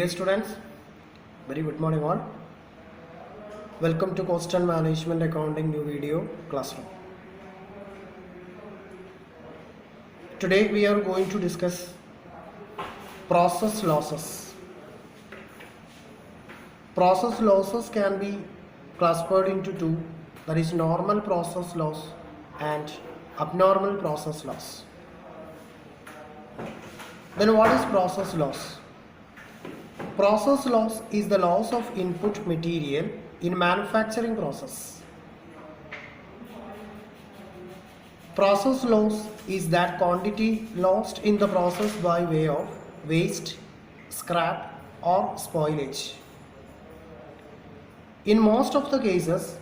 Dear students, very good morning all. Welcome to Cost and Management Accounting new video classroom. Today we are going to discuss process losses. Process losses can be classified into two, that is normal process loss and abnormal process loss. Then what is process loss? Process loss is the loss of input material in manufacturing process. Process loss is that quantity lost in the process by way of waste, scrap or spoilage. In most of the cases,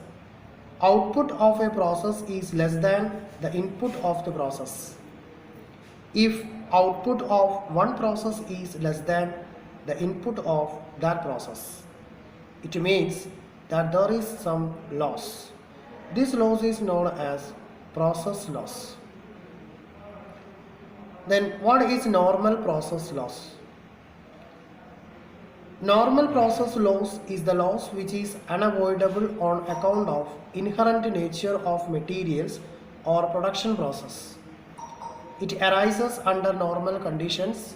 output of a process is less than the input of the process. If output of one process is less than the input of that process, it means that there is some loss. This loss is known as process loss. Then what is normal process loss? Normal process loss is the loss which is unavoidable on account of inherent nature of materials or production process. It arises under normal conditions.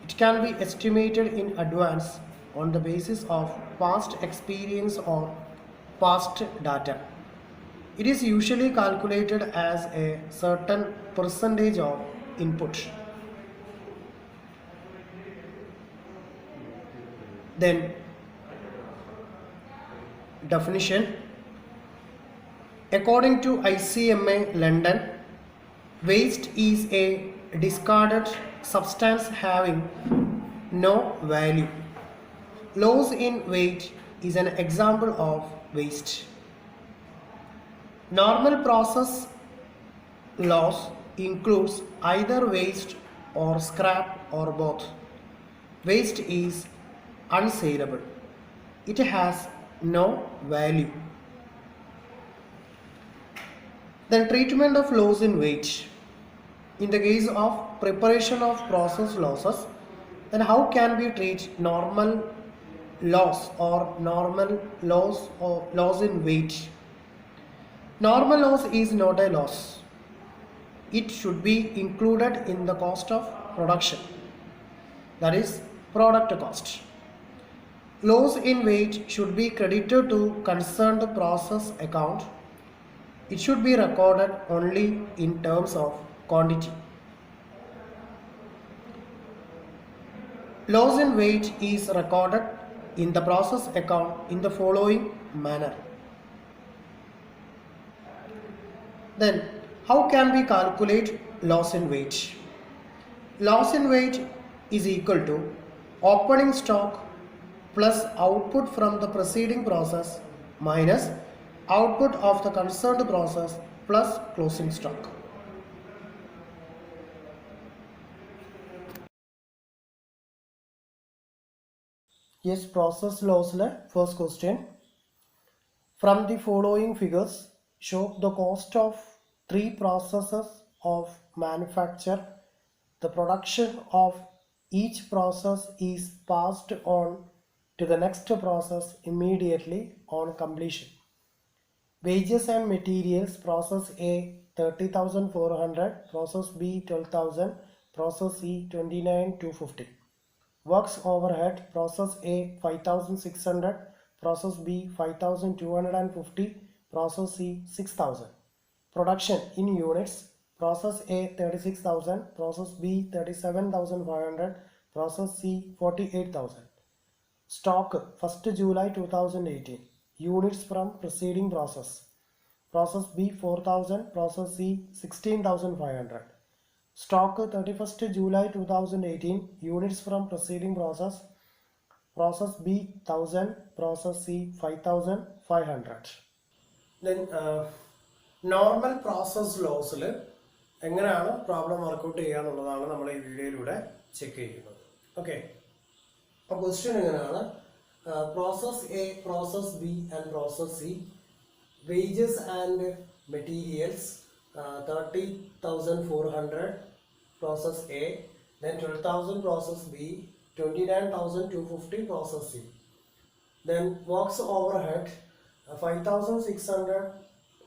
It can be estimated in advance on the basis of past experience or past data. It is usually calculated as a certain percentage of input. Then definition. According to ICMA London, waste is a discarded substance having no value. Loss in weight is an example of waste. Normal process loss includes either waste or scrap or both. Waste is unsaleable. It has no value. Then treatment of loss in weight. In the case of preparation of process losses, then how can we treat normal loss or normal loss or loss in weight? Normal loss is not a loss. It should be included in the cost of production, that is product cost. Loss in weight should be credited to concerned process account. It should be recorded only in terms of quantity. Loss in weight is recorded in the process account in the following manner. Then, how can we calculate loss in weight? Loss in weight is equal to opening stock plus output from the preceding process minus output of the concerned process plus closing stock. Yes, process loss first question. From the following figures, show the cost of three processes of manufacture. The production of each process is passed on to the next process immediately on completion. Wages and materials, process A 30,400, process B 12,000, process C 29,250. Works overhead, process A 5,600, process B 5,250, process C 6,000. Production in units, process A 36,000, process B 37,500, process C 48,000. Stock 1st July 2018, units from preceding process. Process B 4,000, process C 16,500. Stock 31st July 2018, units from preceding process. Process B 1000, process C 5,500. Then normal process loss എങ്ങനെയാണ് problem workout ചെയ്യുക എന്നുള്ളതാണ് നമ്മൾ ഈ വീഡിയോയിലൂടെ check ചെയ്യുന്നത്. Okay, അപ്പോൾ question എങ്ങനെയാണ്? Process A, process B and process C. Wages and materials 30,400 process A, then 12,000 process B, 29,250 process C. Then works overhead 5,600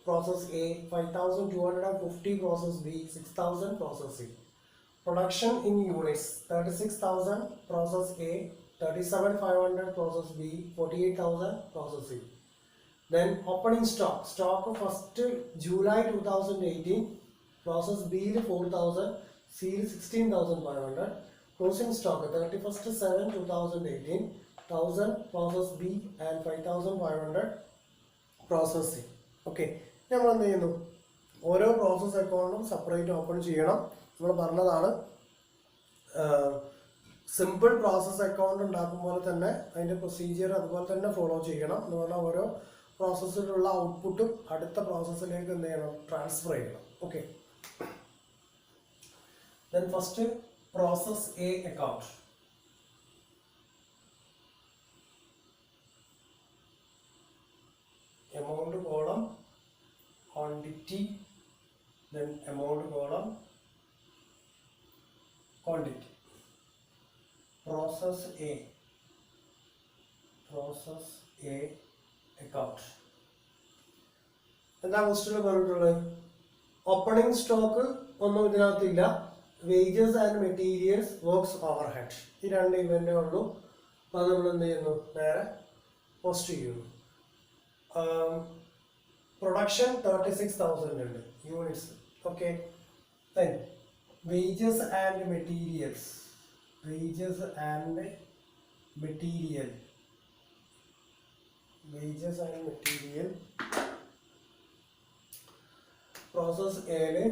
process A, 5,250 process B, 6,000 process C. Production in units 36,000 process A, 37,500 process B, 48,000 process C. Then opening stock first July 2018 process B 4,000, C 16,500. Closing stock 31st/7/2018 1,000 process B and 5,500 process C. Okay, നമ്മൾ എന്ത് ചെയ്യുന്നു, ഓരോ process അക്കൗണ്ടും separate open ചെയ്യണം. നമ്മൾ പറഞ്ഞതാണ് simple process account ഉണ്ടാക്കുമ്പോൾ തന്നെ അതിൻ്റെ പ്രൊസീജിയർ അതുപോലെ തന്നെ ഫോളോ ചെയ്യണം എന്ന് പറഞ്ഞാൽ ഓരോ പ്രോസസ്സിലുള്ള ഔട്ട്പുട്ടും അടുത്ത പ്രോസസ്സിലേക്ക് എന്ത് ചെയ്യണം, ട്രാൻസ്ഫർ ചെയ്യണം. Okay, then first process A account. Amount column, quantity, then amount column, quantity. Process A account. എന്താ ക്വസ്റ്റ്യൻ പറഞ്ഞിട്ടുള്ളത്? ഓപ്പണിംഗ് സ്റ്റോക്ക് ഒന്നും ഇതിനകത്തില്ല. Wages and materials, works overhead, ഈ രണ്ട് ഇവൻ്റേ ഉള്ളൂ. അപ്പോൾ അത് നമ്മൾ എന്ത് ചെയ്യുന്നു, നേരെ പോസ്റ്റ് ചെയ്യുന്നു. പ്രൊഡക്ഷൻ 36,000 ഉണ്ട് units. Okay, then wages and material process എയില്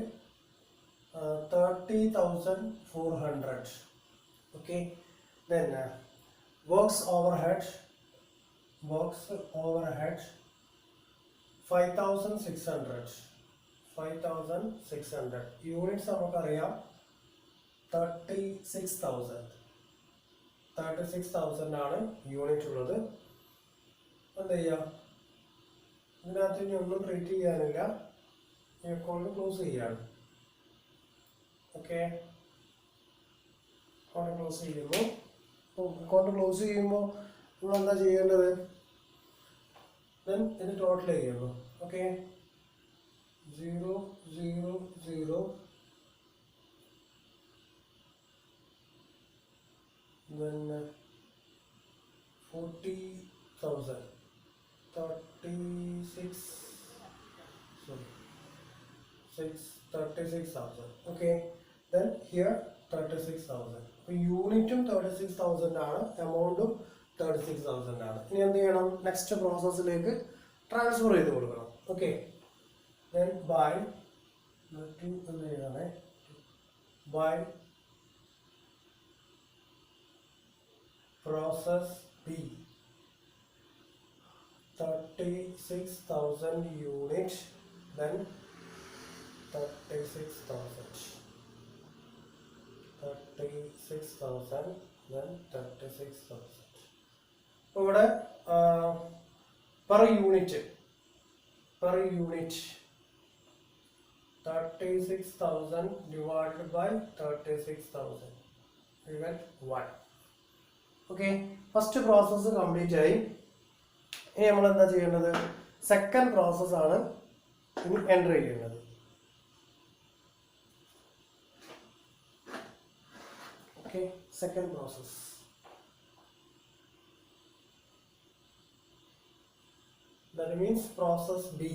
30,400. okay, then works overhead 5,600 units നമുക്കറിയാം 36,000 ആണ് യൂണിറ്റ് ഉള്ളത്. എന്താ ചെയ്യുക, ഇതിനകത്ത് ഇനി ഒന്നും ട്രീറ്റ് ചെയ്യാനില്ല, ഈ അക്കൗണ്ട് ക്ലോസ് ചെയ്യാണ്. ഓക്കെ, അക്കൗണ്ട് ക്ലോസ് ചെയ്യുമ്പോൾ നമ്മൾ എന്താ ചെയ്യേണ്ടത്, ദെൻ ഇത് ടോട്ടൽ ചെയ്യുന്നു. Okay, 0 0 0 then 40,000 36,000. okay, then here 36,000. അപ്പോൾ യൂണിറ്റും 36,000 ആണ്, എമൗണ്ടും 36,000 ആണ്. ഇനി എന്ത് ചെയ്യണം, നെക്സ്റ്റ് പ്രോസസ്സിലേക്ക് ട്രാൻസ്ഫർ ചെയ്ത് കൊടുക്കണം. Okay, then by process B 36,000 units, then 36,000 then 36,000. ഇവിടെ per unit 36,000 divided by 36,000 we get 1. Okay, first process complete ആയി. ഇനി നമ്മൾ എന്താ ചെയ്യേണ്ടത്, സെക്കൻഡ് പ്രോസസ്സാണ് ഇനി എൻ്റർ ചെയ്യേണ്ടത്. Okay, second process, that means process B.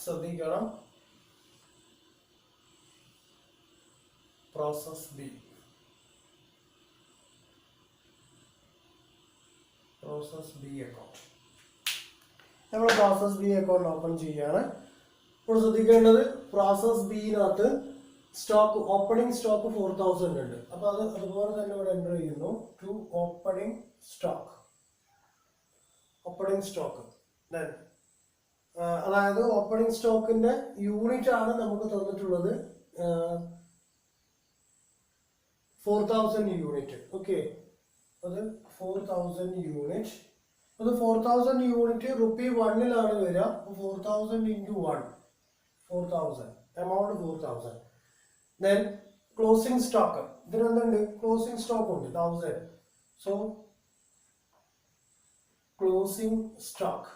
ശ്രദ്ധിക്കണം, പ്രോസസ് ബി അക്കൗണ്ട്. നമ്മൾ പ്രോസസ് ബി അക്കൗണ്ട് ഓപ്പൺ ചെയ്യാണ്. ഇപ്പോൾ ശ്രദ്ധിക്കേണ്ടത്, പ്രോസസ് ബിയിനകത്ത് സ്റ്റോക്ക്, ഓപ്പണിംഗ് സ്റ്റോക്ക് 4,000 ഉണ്ട്. അപ്പോൾ അത് അതുപോലെ തന്നെ ഇവിടെ എൻ്റർ ചെയ്യുന്നു, ടു ഓപ്പണിംഗ് സ്റ്റോക്ക്. ദെൻ അതായത് ഓപ്പണിംഗ് സ്റ്റോക്കിന്റെ യൂണിറ്റ് ആണ് നമുക്ക് തന്നിട്ടുള്ളത് 4,000 unit. Okay, അത് 4,000 unit. അത് 4,000 യൂണിറ്റ് റുപ്പി 1-ലാണ് വരിക. 4,000 into 1, 4,000, amount 4,000. Then closing stock, ഇതിനെന്തുണ്ട്? ക്ലോസിംഗ് സ്റ്റോക്ക് ഉണ്ട് 1,000. സോ ക്ലോസിംഗ് സ്റ്റോക്ക്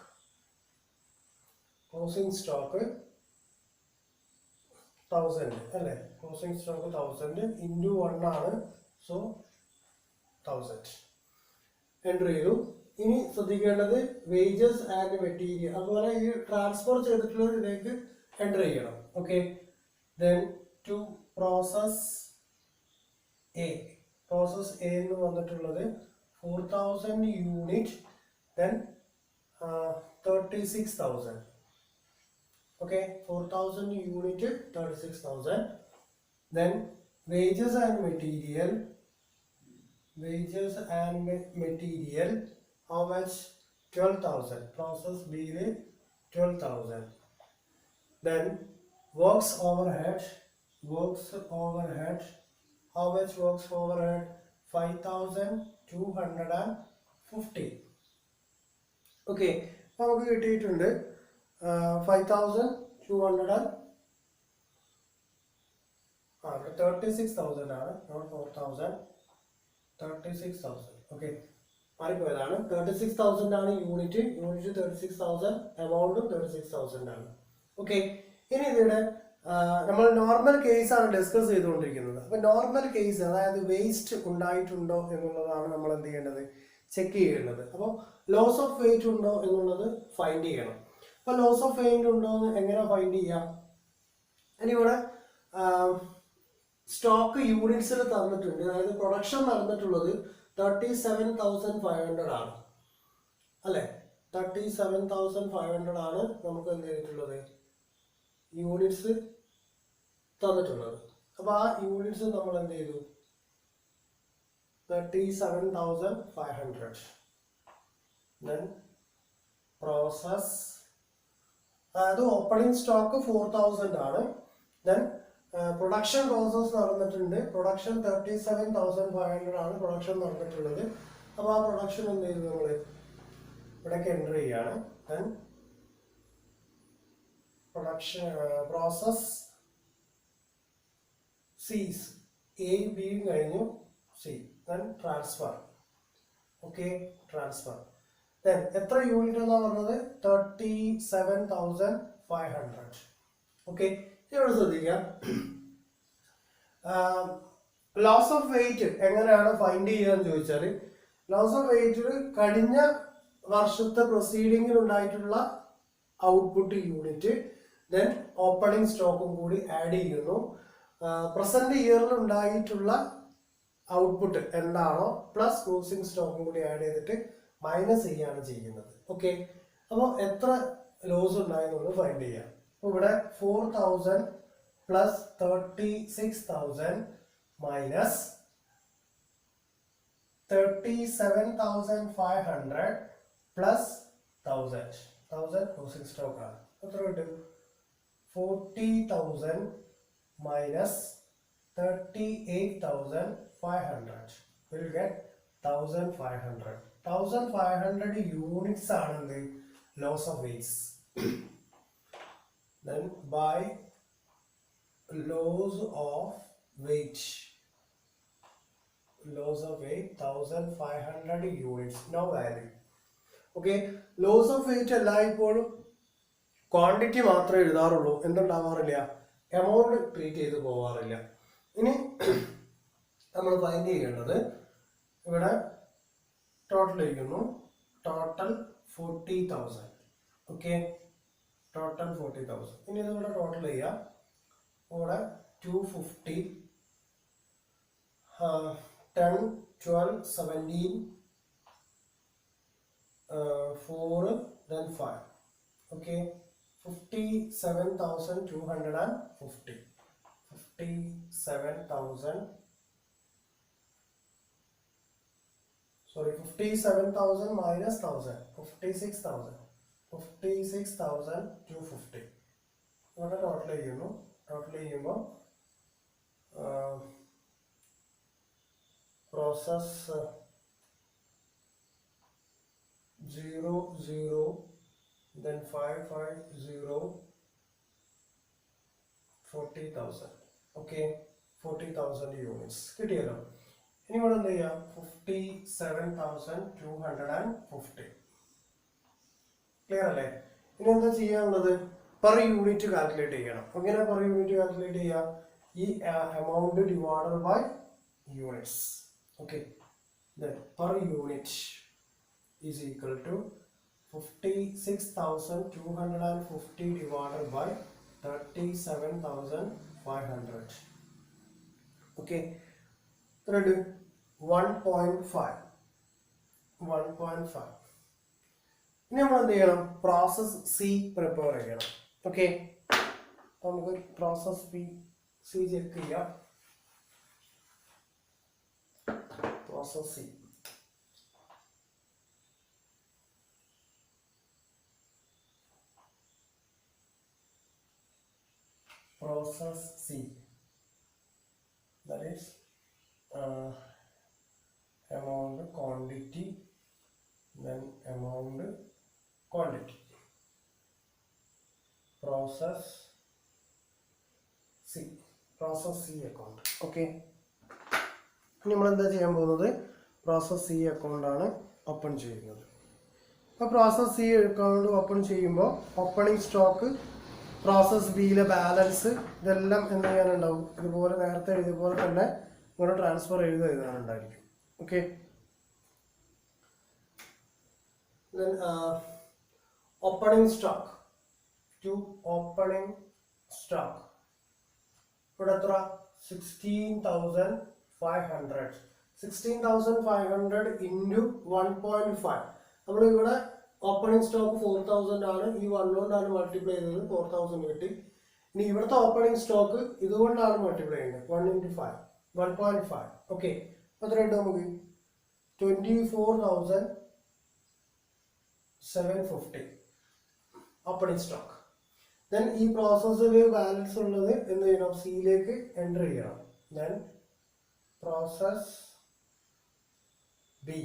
1,000 അല്ലേ? ക്ലോസിംഗ് സ്റ്റോക്ക് 1,000 into 1 ആണ്. സോ 1,000 എൻ്റർ ചെയ്തു. ഇനി ശ്രദ്ധിക്കേണ്ടത് വേജസ് ആൻഡ് മെറ്റീരിയൽ, അതുപോലെ ഈ ട്രാൻസ്ഫർ ചെയ്തിട്ടുള്ളതിലേക്ക് എൻ്റർ ചെയ്യണം. Okay, then to process a എന്ന് വന്നിട്ടുള്ളത് 4,000 unit, then 36,000. Okay, 4,000 unit 36,000. Then wages and material, how much? 12,000. Process B with 12,000. Then works overhead, how much works overhead? 5,250. Okay, നമുക്ക് കിട്ടിയിട്ടുണ്ട് 5,200. 36,000 ആണ്, not 4,000. 36,000. Okay, മാറിപ്പോയതാണ്. 36,000 ആണ് യൂണിറ്റ് 36,000, എമൗണ്ടും 36,000 ആണ്. Okay, ഇനി ഇതിവിടെ നമ്മൾ നോർമൽ കേസ് ആണ് ഡിസ്കസ് ചെയ്തുകൊണ്ടിരിക്കുന്നത്. അപ്പൊ നോർമൽ കേസ്, അതായത് വേസ്റ്റ് ഉണ്ടായിട്ടുണ്ടോ എന്നുള്ളതാണ് നമ്മൾ എന്ത് ചെയ്യേണ്ടത്? ചെക്ക് ചെയ്യേണ്ടത്. അപ്പോൾ ലോസ് ഓഫ് വെയിറ്റ് ഉണ്ടോ എന്നുള്ളത് ഫൈൻഡ് ചെയ്യണം. അപ്പൊ ലോസ് ഓഫ് വെയിറ്റ് ഉണ്ടോ എന്ന് എങ്ങനെ ഫൈൻഡ് ചെയ്യാം? ഇനി ഇവിടെ സ്റ്റോക്ക് യൂണിറ്റ്സിൽ തന്നിട്ടുണ്ട്. അതായത് പ്രൊഡക്ഷൻ നടന്നിട്ടുള്ളത് 37,500 ആണ് അല്ലെ? 37,500 ആണ് നമുക്ക് എന്ത് ചെയ്തിട്ടുള്ളത്? യൂണിറ്റ്സ് തന്നിട്ടുള്ളത്. അപ്പൊ ആ യൂണിറ്റ്സ് നമ്മൾ എന്ത് ചെയ്തു? 37,500. Then process, അതായത് ഓപ്പണിംഗ് സ്റ്റോക്ക് 4,000 ആണ്. ദെൻ പ്രൊഡക്ഷൻ പ്രോസസ് നടന്നിട്ടുണ്ട്. പ്രൊഡക്ഷൻ 37,500 ആണ് പ്രൊഡക്ഷൻ നടന്നിട്ടുള്ളത്. അപ്പോൾ ആ പ്രൊഡക്ഷൻ എന്ത് ചെയ്തു? നമ്മൾ ഇവിടേക്ക് എൻ്റർ ചെയ്യാണ്. ദെൻ പ്രൊഡക്ഷൻ പ്രോസസ് സീസ്, എ ബി കഴിഞ്ഞു, C, then transfer. Okay, transfer. Then എത്ര യൂണിറ്റ് എന്നാണ് പറഞ്ഞത്? 37,500. ഓക്കെ, ഇവിടെ ശ്രദ്ധിക്കാം. ലോസ് ഓഫ് വെയിറ്റ് എങ്ങനെയാണ് ഫൈൻഡ് ചെയ്യാന്ന് ചോദിച്ചാൽ, ലോസ് ഓഫ് വെയിറ്റിൽ കഴിഞ്ഞ വർഷത്തെ പ്രൊസീഡിങ്ങിൽ ഉണ്ടായിട്ടുള്ള ഔട്ട്പുട്ട് യൂണിറ്റ്, ദെൻ ഓപ്പണിംഗ് സ്റ്റോക്കും കൂടി ആഡ് ചെയ്യുന്നു. പ്രസന്റ് ഇയറിൽ ഉണ്ടായിട്ടുള്ള ഔട്ട്പുട്ട് എന്താണോ പ്ലസ് ക്ലോസിംഗ് സ്റ്റോക്കും കൂടി ആഡ് ചെയ്തിട്ട് മൈനസ് ചെയ്യാണ് ചെയ്യുന്നത്. ഓക്കെ, അപ്പോൾ എത്ര ലോസ് ഉണ്ടായെന്നുള്ളത് ഫൈൻഡ് ചെയ്യാം. അപ്പോൾ ഇവിടെ 4,000 plus 36,000 minus 37,500 plus 1,000 closing stock ആണ്. എത്ര കിട്ടും? 40,000 മൈനസ് 38,500 will get 1,500. 1,500 യൂണിറ്റ്സ് ആണെന്ത്? Loss of weights. Then by loss of weight, 1,500 units, no value. Okay, loss of weight എല്ലായ്പ്പോഴും ക്വാണ്ടിറ്റി മാത്രമേ എഴുതാറുള്ളൂ, എന്തുണ്ടാവാറില്ല? എമൗണ്ട് ട്രീറ്റ് ചെയ്ത് പോവാറില്ല. ഇനി നമ്മൾ ഫൈൻഡ് ചെയ്യേണ്ടത്, ഇവിടെ ടോട്ടൽ ചെയ്യുന്നു. ടോട്ടൽ 40,000. Okay, total 40,000. ഇനി ഇതിവിടെ ടോട്ടൽ ചെയ്യാം. ഇവിടെ 250, 10, 12, 17, 4, then 5. Okay, 57,250. 57,000 minus 1,000, 56,250. ഇവിടെ ടോട്ടൽ ചെയ്യുന്നു. ടോട്ടൽ ചെയ്യുമ്പോൾ process 0 0 then 550 40,000. Okay, 40,000 units കിട്ടിയല്ലോ. ഇനി ഇവിടെ എന്ത് ചെയ്യാം, 57,250. ക്ലിയർ അല്ലേ? ഇനി എന്താ ചെയ്യാനുള്ളത്, പെർ യൂണിറ്റ് കാൽക്കുലേറ്റ് ചെയ്യണം. എങ്ങനെ പെർ യൂണിറ്റ് കാൽക്കുലേറ്റ് ചെയ്യാം, ഈ amount divided by units. Okay, per unit is equal to 56,250 divided by 37,500. Okay, ready? 1.5. 1.5. ഇനി നമ്മൾ എന്ത് ചെയ്യണം, പ്രോസസ് സി പ്രിപ്പയർ ചെയ്യണം. ഓക്കെ, നമുക്ക് പ്രോസസ് സി ചെക്ക് ചെയ്യാം. Process C, process C, that is amount quantity then amount quantity. Process C, process C account. Okay, നമ്മൾ എന്താ ചെയ്യാൻ പോകുന്നത്, പ്രോസസ് സി അക്കൗണ്ട് ആണ് ഓപ്പൺ ചെയ്യുന്നത്. അപ്പോൾ പ്രോസസ് സി അക്കൗണ്ട് ഓപ്പൺ ചെയ്യുമ്പോൾ ഓപ്പണിംഗ് സ്റ്റോക്ക്, പ്രോസസ് ബിയിലെ ബാലൻസ്, ഇതെല്ലാം എന്ത് ചെയ്യാനുണ്ടാവും, ഇതുപോലെ നേരത്തെ എഴുതിയപോലെ തന്നെ ഇങ്ങനെ ട്രാൻസ്ഫർ എഴുതാനുണ്ടായിരിക്കും. Okay, opening stock to opening stock ഇവിടെ എത്ര, 16,500. 16,500 ഇൻറ്റു 1.5. നമ്മളിവിടെ ഓപ്പണിംഗ് സ്റ്റോക്ക് 4,000 ആണ്, ഈ 1 കൊണ്ടാണ് മൾട്ടിപ്ലൈ ചെയ്തത്, 4,000 കിട്ടി. ഇനി ഇവിടുത്തെ ഓപ്പണിംഗ് സ്റ്റോക്ക് ഇതുകൊണ്ടാണ് മൾട്ടിപ്ലൈ ചെയ്യുന്നത്, 1 × 5, 1.5. ഓക്കെ, എത്ര ഉണ്ട് നമുക്ക്, 24,750 ഓപ്പണിംഗ് സ്റ്റോക്ക്. ദെൻ ഈ പ്രോസസ്സിൽ ബാലൻസ് ഉള്ളത് എന്ത് ചെയ്യണം, സിയിലേക്ക് എൻ്റർ ചെയ്യണം. Then process B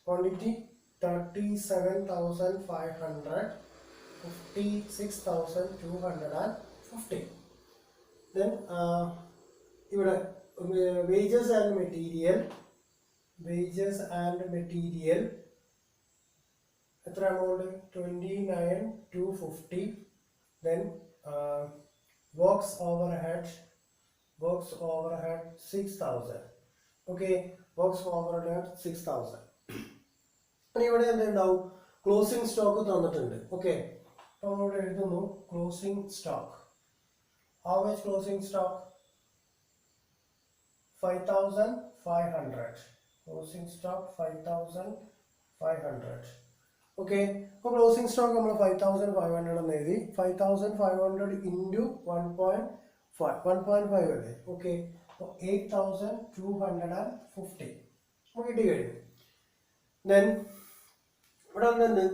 quantity 37,500, 56,250. Then ഇവിടെ wages and material, എത്ര amount, 29,250. Then works overhead 6,000. Okay, works overhead 6,000. ഇവിടെ എന്തുണ്ടാവും, ക്ലോസിംഗ് സ്റ്റോക്ക് തന്നിട്ടുണ്ട്. ഓക്കെ, അപ്പോൾ നമ്മളിവിടെ എഴുതുന്നു closing stock. How much closing stock, 5,500. Closing stock 5,500. Okay, അപ്പോൾ ക്ലോസിംഗ് സ്റ്റോക്ക് നമ്മൾ 5,500 എന്ന് എഴുതി. 5,500 ഇൻറ്റു 1.5 അല്ലേ. ഓക്കെ, അപ്പോൾ 8,250 നമുക്ക് കിട്ടി കഴിഞ്ഞു. ദെൻ ഇവിടെ നിന്ന്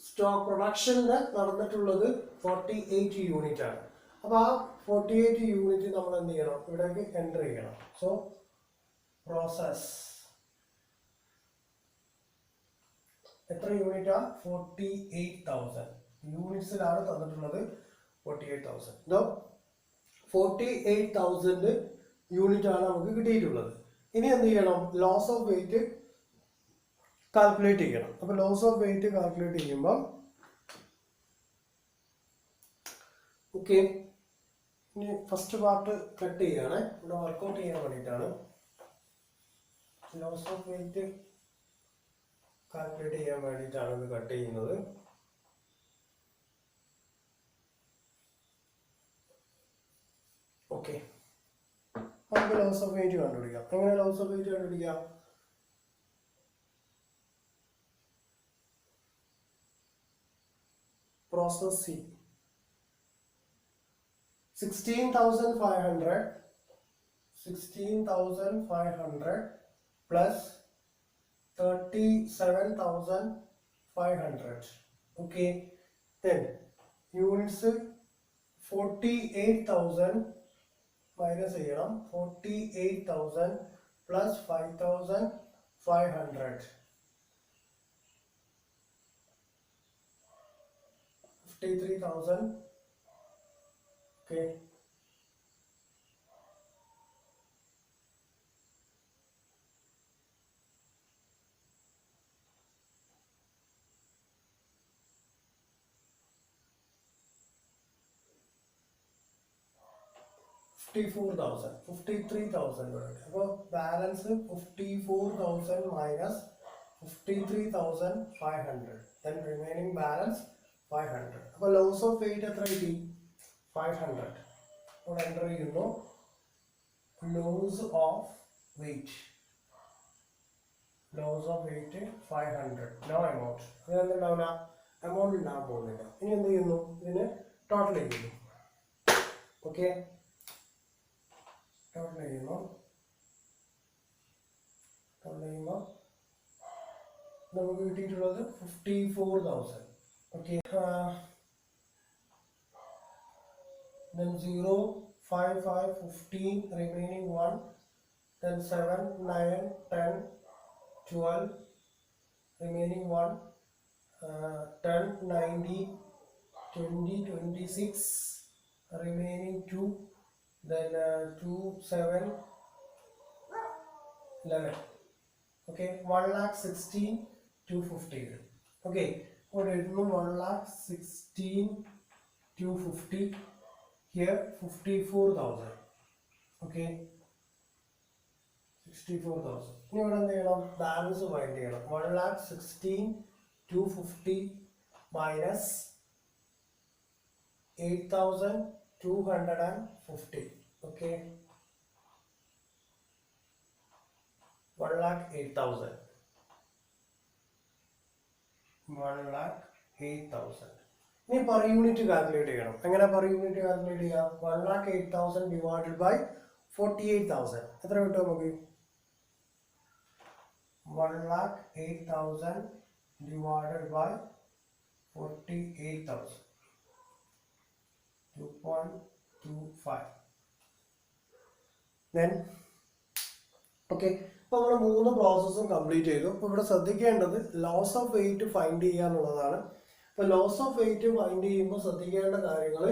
സ്റ്റോക്ക് പ്രൊഡക്ഷനിൽ നടന്നിട്ടുള്ളത് 48 യൂണിറ്റ് ആണ്. അപ്പോൾ ആ 48 യൂണിറ്റ് നമ്മൾ എന്ത് ചെയ്യണം, ഇവിടേക്ക് എൻ്റർ ചെയ്യണം. സോ പ്രോസസ് എത്ര യൂണിറ്റാ, 48,000 യൂണിറ്റ്സിലാണ് തന്നിട്ടുള്ളത്, 48,000. ഇതോ 48,000 യൂണിറ്റ് ആണ് നമുക്ക് കിട്ടിയിട്ടുള്ളത്. ഇനി എന്ത് ചെയ്യണം, ലോസ് ഓഫ് വെയിറ്റ് കാൽക്കുലേറ്റ് ചെയ്യണം. അപ്പോൾ ലോസ് ഓഫ് വെയിറ്റ് കാൽക്കുലേറ്റ് ചെയ്യുമ്പോൾ ഓക്കെ, ഇനി ഫസ്റ്റ് പാർട്ട് കട്ട് ചെയ്യാണ്, ഇവിടെ വർക്കൗട്ട് ചെയ്യാൻ വേണ്ടിയിട്ടാണ്. ലോസ് ഓഫ് വെയിറ്റ് കാൽക്കുലേറ്റ് ചെയ്യാൻ വേണ്ടിയിട്ടാണ് ഇത് കട്ട് ചെയ്യുന്നത്. ഓക്കെ, നമുക്ക് ലോസ് ഓഫ് വെയിറ്റ് കണ്ടുപിടിക്കാം. എങ്ങനെ ലോസ് ഓഫ് വെയിറ്റ് കണ്ടുപിടിക്കാം, process C 16,500 plus 37,500. Okay, then units 48,000 minus ചെയ്യണം, 48,000 plus 5,500, 53,000. Okay. $53,000. അപ്പോൾ balance 54,000 minus 53,500. then remaining balance 500. അപ്പോൾ ലോസ് ഓഫ് വെയിറ്റ് എത്ര കിട്ടി? 500. അപ്പോൾ എൻ്റർ ചെയ്യുന്നു loss of weight. Loss of weight 500. No amount. അതെന്തുണ്ടാവില്ല, എമൗണ്ട് ഉണ്ടാകാൻ പോകുന്നില്ല. ഇനി എന്ത് ചെയ്യുന്നു? ഇതിന് ടോട്ടൽ ചെയ്യുന്നു. ഓക്കെ, ടോട്ടൽ ചെയ്യുമ്പോൾ നമുക്ക് കിട്ടിയിട്ടുള്ളത് 54,000. Okay, then 0, 5, 5, 15, remaining 1, then 7, 9, 10, 12, remaining 1, 10, 19, 20, 26, remaining 2, then 2, 7, 11. Okay, 1,16,250. Okay, what is 1,16,250? Here 54,000. Okay, 64,000. ഇനി ഇവിടെ എന്ത് ചെയ്യണം? ബാലൻസ് ഫൈൻഡ് ചെയ്യണം. 1,16,250 മൈനസ് 8,250. ഓക്കെ, 1,08,000. 1,08,000. ഇനി പെർ യൂണിറ്റ് കാൽക്കുലേറ്റ് ചെയ്യണം. എങ്ങനെ പെർ യൂണിറ്റ് കാൽക്കുലേറ്റ് ചെയ്യാം? 1,08,000 ഡിവൈഡഡ് ബൈ 48,000. എത്ര കിട്ടും നമുക്ക്? 1,08,000 divided by 48,000. 2.25. Then ഓക്കെ, അപ്പോൾ നമ്മൾ 3 പ്രോസസ്സും കംപ്ലീറ്റ് ചെയ്തു. അപ്പോൾ ഇവിടെ ശ്രദ്ധിക്കേണ്ടത് ലോസ് ഓഫ് വെയിറ്റ് ഫൈൻഡ് ചെയ്യുക എന്നുള്ളതാണ്. അപ്പോൾ ലോസ് ഓഫ് വെയിറ്റ് ഫൈൻഡ് ചെയ്യുമ്പോൾ ശ്രദ്ധിക്കേണ്ട കാര്യങ്ങൾ,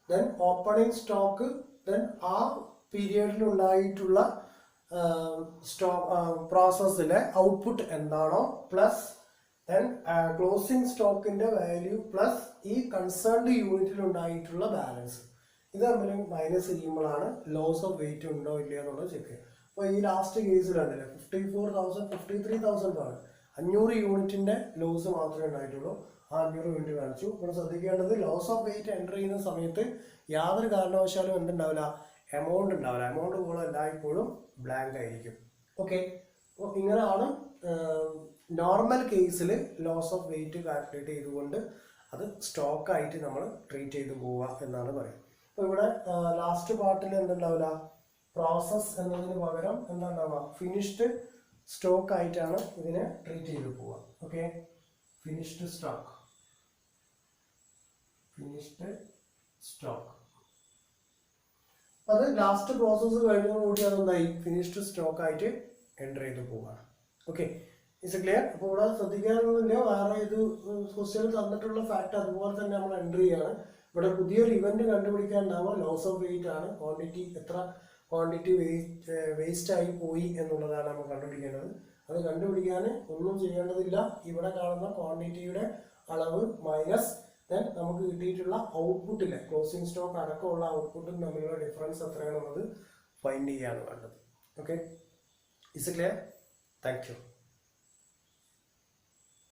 ദെൻ ഓപ്പണിംഗ് സ്റ്റോക്ക്, ദെൻ ആ പീരിയഡിലുണ്ടായിട്ടുള്ള പ്രോസസ്സിലെ ഔട്ട്പുട്ട് എന്താണോ, പ്ലസ് ദെൻ ക്ലോസിംഗ് സ്റ്റോക്കിൻ്റെ വാല്യൂ, പ്ലസ് ഈ കൺസേൺഡ് യൂണിറ്റിൽ ഉണ്ടായിട്ടുള്ള ബാലൻസ്. ഇത് തമ്മിൽ മൈനസ് ചെയ്യുമ്പോഴാണ് ലോസ് ഓഫ് വെയിറ്റ് ഉണ്ടോ ഇല്ലയോ എന്നുള്ളത് ചെക്ക് ചെയ്യുക. അപ്പോൾ ഈ ലാസ്റ്റ് കേസിലാണല്ലേ 54,000, 53,000 ആണ്. 500 യൂണിറ്റിൻ്റെ ലോസ് മാത്രമേ ഉണ്ടായിട്ടുള്ളൂ. ആ 500 യൂണിറ്റ് കാണിച്ചു. ഇവിടെ ശ്രദ്ധിക്കേണ്ടത് ലോസ് ഓഫ് വെയിറ്റ് എൻ്റർ ചെയ്യുന്ന സമയത്ത് യാതൊരു കാരണവശാലും എന്തുണ്ടാവില്ല, എമൗണ്ട് ഉണ്ടാവില്ല. എമൗണ്ട് പോലെ എല്ലായ്പ്പോഴും ബ്ലാങ്ക് ആയിരിക്കും. ഓക്കെ, അപ്പോൾ ഇങ്ങനെയാണ് നോർമൽ കേസിൽ ലോസ് ഓഫ് വെയിറ്റ് കാൽക്കുലേറ്റ് ചെയ്തുകൊണ്ട് അത് സ്റ്റോക്കായിട്ട് നമ്മൾ ട്രീറ്റ് ചെയ്ത് പോവുക എന്നാണ് പറയുന്നത്. അപ്പോൾ ഇവിടെ ലാസ്റ്റ് പാർട്ടിൽ എന്തുണ്ടാവില്ല, പ്രോസസ് എന്നതിന് പകരം എന്താണ്ടാവുക, ഫിനിഷ്ഡ് സ്റ്റോക്ക് ആയിട്ടാണ് ഇതിനെ ട്രീറ്റ് ചെയ്ത് പോവുക. Okay, finished stock. അത് ലാസ്റ്റ് പ്രോസസ്സ് കഴിഞ്ഞതോടുകൂടി അതെന്തായി, ഫിനിഷ്ഡ് സ്റ്റോക്ക് ആയിട്ട് എൻ്റർ ചെയ്ത് പോവുകയാണ്. Okay, is clear? അപ്പോൾ ഇവിടെ ശ്രദ്ധിക്കാനൊന്നുമില്ല, വേറെ ഇത് ക്വസ്റ്റ്യൻ തന്നിട്ടുള്ള ഫാക്ട് അതുപോലെ തന്നെ നമ്മൾ എൻ്റർ ചെയ്യാണ്. ഇവിടെ പുതിയൊരു ഇവന്റ് കണ്ടുപിടിക്കാനുണ്ടാവുക ലോസ് ഓഫ് വെയിറ്റ് ആണ്. എത്ര ക്വാണ്ടിറ്റി വേസ്റ്റ് ആയി പോയി എന്നുള്ളതാണ് നമ്മൾ കണ്ടുപിടിക്കേണ്ടത്. അത് കണ്ടുപിടിക്കാൻ ഒന്നും ചെയ്യേണ്ടതില്ല. ഇവിടെ കാണുന്ന ക്വാണ്ടിറ്റിയുടെ അളവ് മൈനസ് ദെൻ നമുക്ക് കിട്ടിയിട്ടുള്ള ഔട്ട്പുട്ടിലെ ക്ലോസിംഗ് സ്റ്റോക്ക് അടക്കമുള്ള ഔട്ട്പുട്ടും തമ്മിലുള്ള ഡിഫറൻസ് എത്രയാണെന്നുള്ളത് ഫൈൻഡ് ചെയ്യാണ് വേണ്ടത്. Okay, is clear? Thank you.